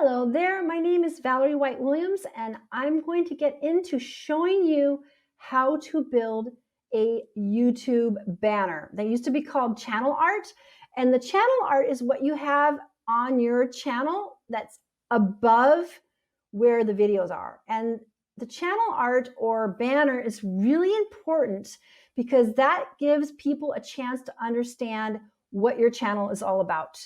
Hello there, my name is Valerie White-Williams, and I'm going to get into showing you how to build a YouTube banner. They used to be called channel art, and the channel art is what you have on your channel that's above where the videos are. And the channel art or banner is really important because that gives people a chance to understand what your channel is all about.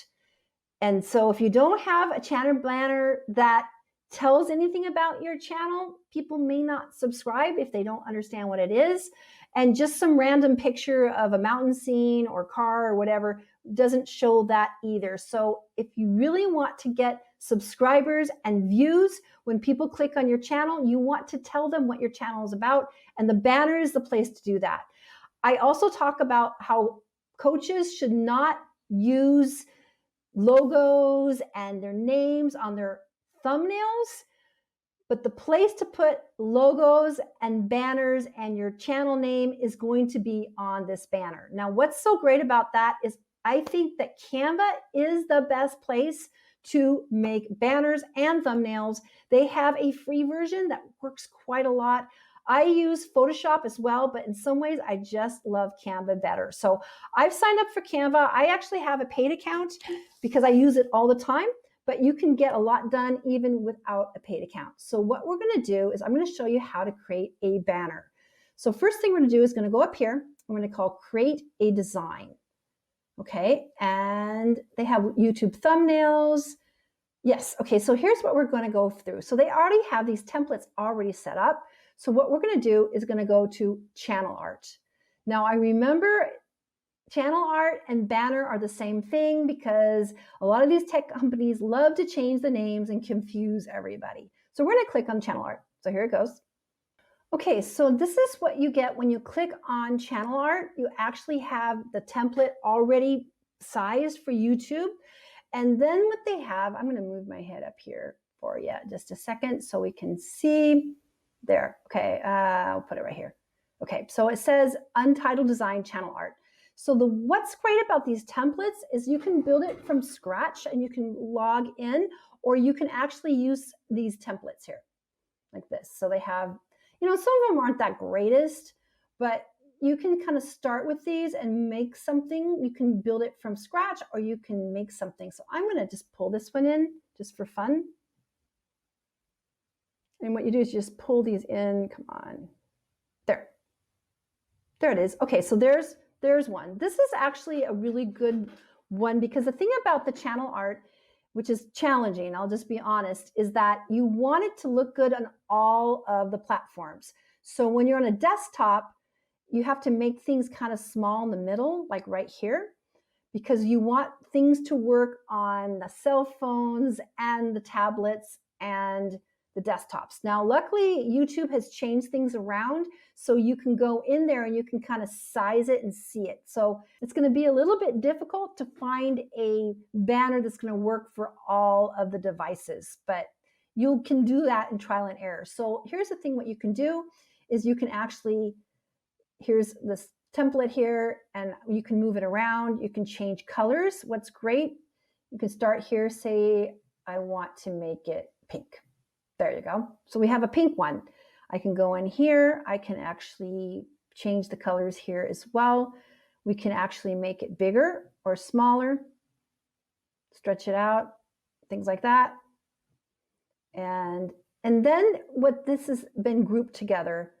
And so if you don't have a channel banner that tells anything about your channel, people may not subscribe if they don't understand what it is. And just some random picture of a mountain scene or car or whatever doesn't show that either. So if you really want to get subscribers and views, when people click on your channel, you want to tell them what your channel is about, and the banner is the place to do that. I also talk about how coaches should not use logos and their names on their thumbnails, but the place to put logos and banners and your channel name is going to be on this banner. Now, what's so great about that is I think that Canva is the best place to make banners and thumbnails. They have a free version that works quite a lot. I use Photoshop as well, but in some ways I just love Canva better. So I've signed up for Canva. I actually have a paid account because I use it all the time, but you can get a lot done even without a paid account. So what we're gonna do is I'm gonna show you how to create a banner. So first thing we're gonna do is gonna go up here. I'm gonna call create a design. Okay, and they have YouTube thumbnails. Yes, okay, so here's what we're gonna go through. So they already have these templates already set up. So what we're gonna do is gonna go to channel art. Now I remember channel art and banner are the same thing because a lot of these tech companies love to change the names and confuse everybody. So we're gonna click on channel art. So here it goes. Okay, so this is what you get when you click on channel art. You actually have the template already sized for YouTube. And then what they have, I'm gonna move my head up here for you just a second so we can see. There, okay, I'll put it right here. Okay, so it says Untitled Design Channel Art. So what's great about these templates is you can build it from scratch and you can log in, or you can actually use these templates here, like this. So they have, some of them aren't that greatest, but you can kind of start with these and make something. You can build it from scratch or you can make something. So I'm gonna just pull this one in just for fun. And what you do is you just pull these in, come on, there it is. Okay, so there's one. This is actually a really good one because the thing about the channel art, which is challenging, I'll just be honest, is that you want it to look good on all of the platforms. So when you're on a desktop, you have to make things kind of small in the middle, like right here, because you want things to work on the cell phones and the tablets and the desktops. Now, luckily, YouTube has changed things around so you can go in there and you can kind of size it and see it. So it's going to be a little bit difficult to find a banner that's going to work for all of the devices, but you can do that in trial and error. So here's the thing, what you can do is you can actually, here's this template here, and you can move it around. You can change colors. What's great, you can start here, say, I want to make it pink. There you go. So we have a pink one. I can go in here. I can actually change the colors here as well. We can actually make it bigger or smaller, stretch it out, things like that. And then what this has been grouped together.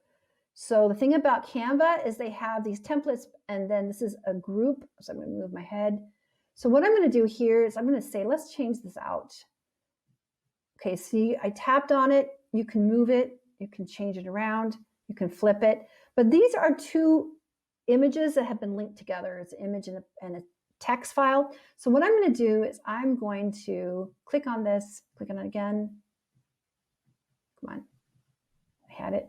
So the thing about Canva is they have these templates and then this is a group. So I'm going to move my head. So what I'm going to do here is I'm going to say, let's change this out. Okay, see, I tapped on it. You can move it. You can change it around. You can flip it. But these are two images that have been linked together. It's an image and a text file. So what I'm going to do is I'm going to click on this, click on it again. Come on, I had it.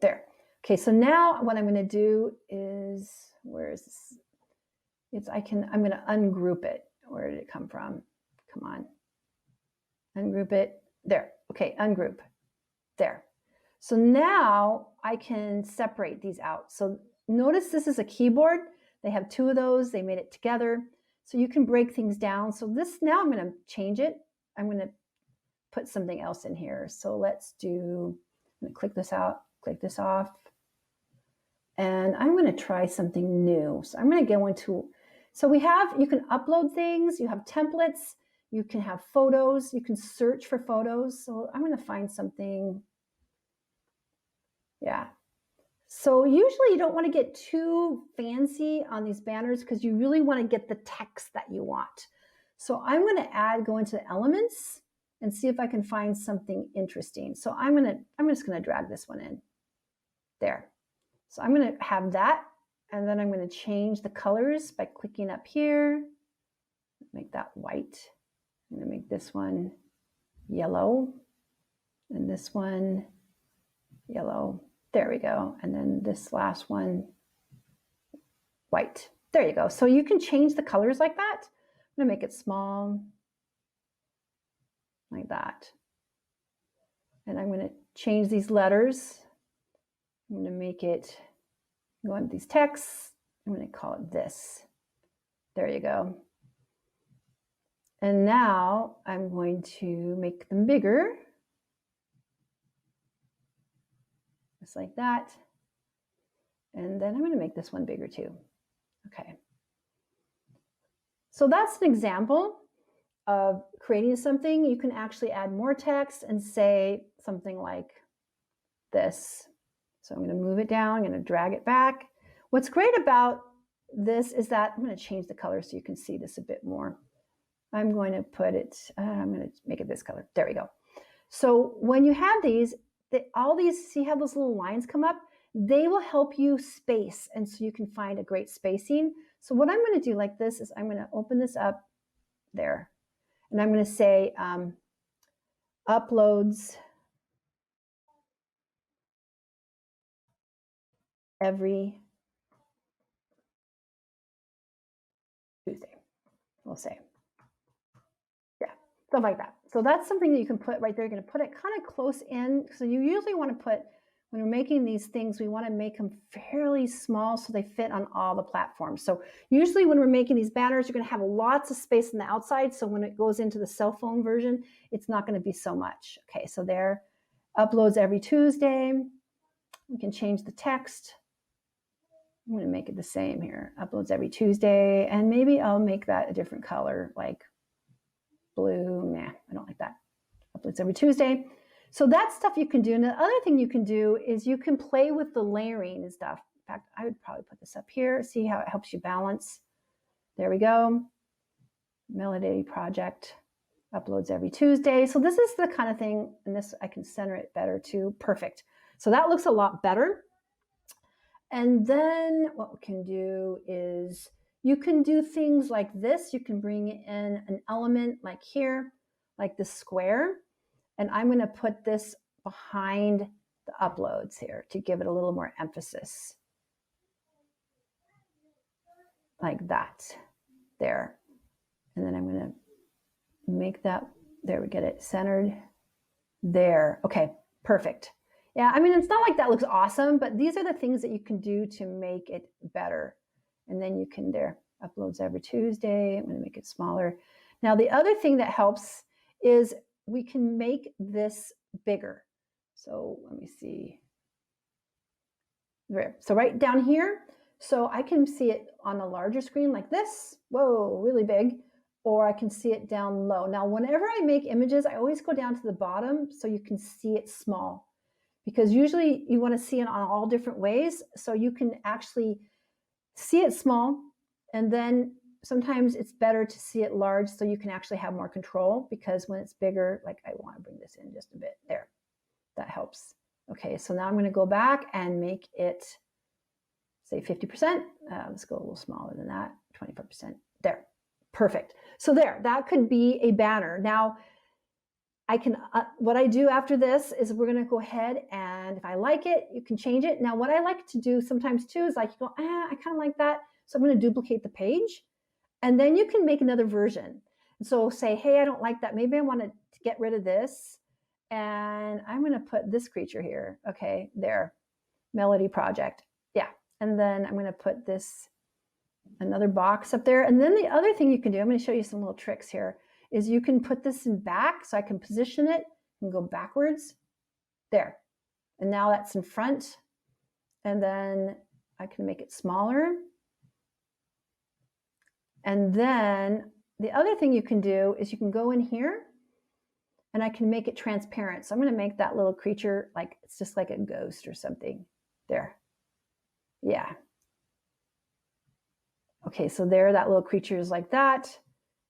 There. Okay, so now what I'm going to do is, where is this? I'm going to ungroup it. Where did it come from? Come on. Ungroup it. There. Okay, ungroup. There. So now I can separate these out. So notice this is a keyboard. They have two of those. They made it together. So you can break things down. So this, now I'm going to change it. I'm going to put something else in here. So let's do, I'm going to click this out, click this off. And I'm going to try something new. So I'm going to go into, so we have, you can upload things, you have templates, you can have photos, you can search for photos. So I'm going to find something. Yeah. So usually you don't want to get too fancy on these banners because you really want to get the text that you want. So I'm going to go into the elements and see if I can find something interesting. So I'm just going to drag this one in there. So I'm going to have that, and then I'm going to change the colors by clicking up here, make that white. I'm going to make this one yellow, and this one yellow. There we go. And then this last one, white. There you go. So you can change the colors like that. I'm going to make it small, like that. And I'm going to change these letters. I'm going to make it, go into these texts. I'm going to call it this. There you go. And now I'm going to make them bigger. Just like that. And then I'm going to make this one bigger too. Okay. So that's an example of creating something. You can actually add more text and say something like this. So I'm going to move it down, I'm going to drag it back. What's great about this is that I'm going to change the color so you can see this a bit more. I'm going to put it, I'm going to make it this color. There we go. So when you have these, all these, see how those little lines come up? They will help you space, and so you can find a great spacing. So what I'm going to do like this is I'm going to open this up there, and I'm going to say uploads every Tuesday, we'll say. Yeah, stuff like that. So that's something that you can put right there. You're going to put it kind of close in. So you usually want to put, when we're making these things, we want to make them fairly small so they fit on all the platforms. So usually when we're making these banners, you're going to have lots of space on the outside. So when it goes into the cell phone version, it's not going to be so much. Okay, so there, uploads every Tuesday. We can change the text. I'm going to make it the same here. Uploads every Tuesday. And maybe I'll make that a different color, like blue. Nah, I don't like that. Uploads every Tuesday. So that's stuff you can do. And the other thing you can do is you can play with the layering and stuff. In fact, I would probably put this up here. See how it helps you balance. There we go. Melody project. Uploads every Tuesday. So this is the kind of thing, and this I can center it better too. Perfect. So that looks a lot better. And then what we can do is you can do things like this. You can bring in an element like here, like the square. And I'm going to put this behind the uploads here to give it a little more emphasis. Like that. There. And then I'm going to make that, there we get it centered. There. Okay, perfect. Yeah, I mean, it's not like that looks awesome, but these are the things that you can do to make it better. And then you can, there, uploads every Tuesday. I'm going to make it smaller. Now, the other thing that helps is we can make this bigger. So let me see. There. So right down here, so I can see it on a larger screen like this. Whoa, really big. Or I can see it down low. Now, whenever I make images, I always go down to the bottom so you can see it small. Because usually you want to see it on all different ways. So you can actually see it small, and then sometimes it's better to see it large so you can actually have more control, because when it's bigger, like I want to bring this in just a bit there. That helps. Okay, so now I'm going to go back and make it, say 50%. Let's go a little smaller than that, 25%. There, perfect. So there, that could be a banner. Now, I can, what I do after this is we're going to go ahead, and if I like it, you can change it. Now, what I like to do sometimes too is like, you go, I kind of like that. So I'm going to duplicate the page, and then you can make another version. So say, hey, I don't like that. Maybe I want to get rid of this, and I'm going to put this creature here. Okay, there, Melody project. Yeah. And then I'm going to put this Another box up there. And then the other thing you can do, I'm going to show you some little tricks here, is you can put this in back, so I can position it and go backwards. There. And now that's in front. And then I can make it smaller. And then the other thing you can do is you can go in here and I can make it transparent. So I'm going to make that little creature like it's just like a ghost or something. There. Yeah. Okay, so there, that little creature is like that.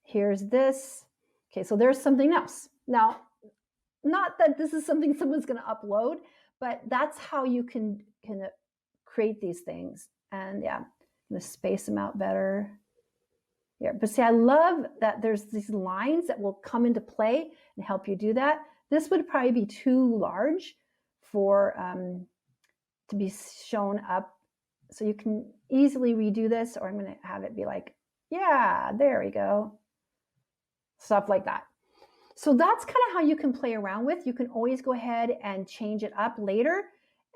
Here's this. Okay, so there's something else. Now, not that this is something someone's going to upload, but that's how you can create these things. And yeah, I'm going to space them out better. Yeah, but see, I love that there's these lines that will come into play and help you do that. This would probably be too large for to be shown up. So you can easily redo this, or I'm going to have it be like, yeah, there we go. Stuff like that. So that's kind of how you can play around with. You can always go ahead and change it up later.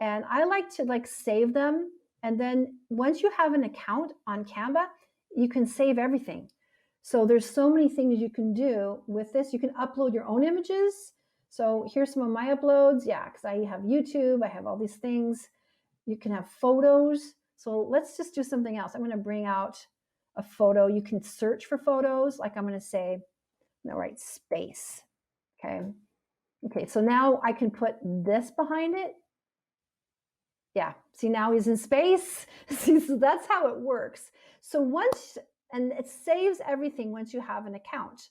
And I like to save them. And then once you have an account on Canva, you can save everything. So there's so many things you can do with this. You can upload your own images. So here's some of my uploads. Yeah, because I have YouTube, I have all these things. You can have photos. So let's just do something else. I'm going to bring out a photo. You can search for photos. Like I'm going to say, no, write space. Okay. Okay. So now I can put this behind it. Yeah. See, now he's in space. See, so that's how it works. So once, and it saves everything once you have an account.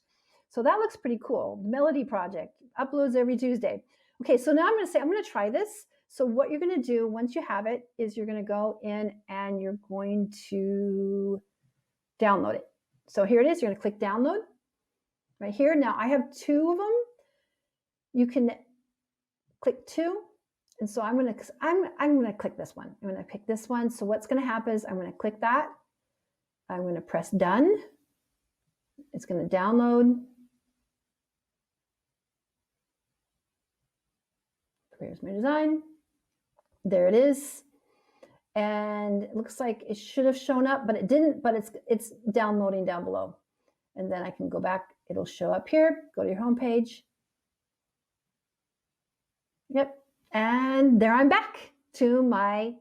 So that looks pretty cool. Melody Project uploads every Tuesday. Okay. So now I'm going to say, I'm going to try this. So what you're going to do once you have it is you're going to go in and you're going to download it. So here it is. You're going to click download right here. Now I have 2 of them. You can click 2. And so I'm going to click this one. I'm going to pick this one. So what's going to happen is I'm going to click that. I'm going to press done. It's going to download. Here's my design. There it is. And it looks like it should have shown up, but it didn't, but it's downloading down below. And then I can go back. It'll show up here. Go to your home page. Yep. And there I'm back to my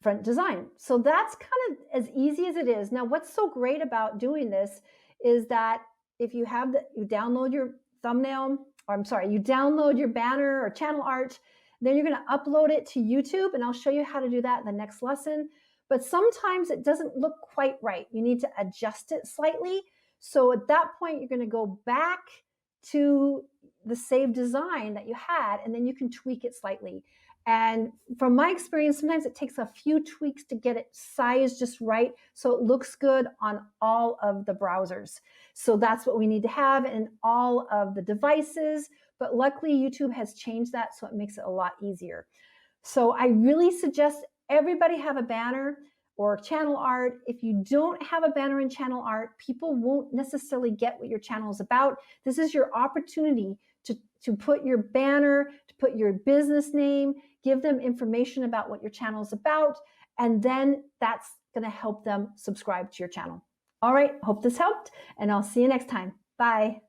front design. So that's kind of as easy as it is. Now, what's so great about doing this is that if you have you download your thumbnail, or I'm sorry, you download your banner or channel art, then you're going to upload it to YouTube, and I'll show you how to do that in the next lesson. But sometimes it doesn't look quite right. You need to adjust it slightly. So at that point, you're going to go back to the saved design that you had, and then you can tweak it slightly. And from my experience, sometimes it takes a few tweaks to get it sized just right so it looks good on all of the browsers. So that's what we need to have in all of the devices. But luckily, YouTube has changed that, so it makes it a lot easier. So I really suggest everybody have a banner or channel art. If you don't have a banner and channel art, people won't necessarily get what your channel is about. This is your opportunity to put your banner, to put your business name, give them information about what your channel is about, and then that's going to help them subscribe to your channel. All right, hope this helped, and I'll see you next time. Bye.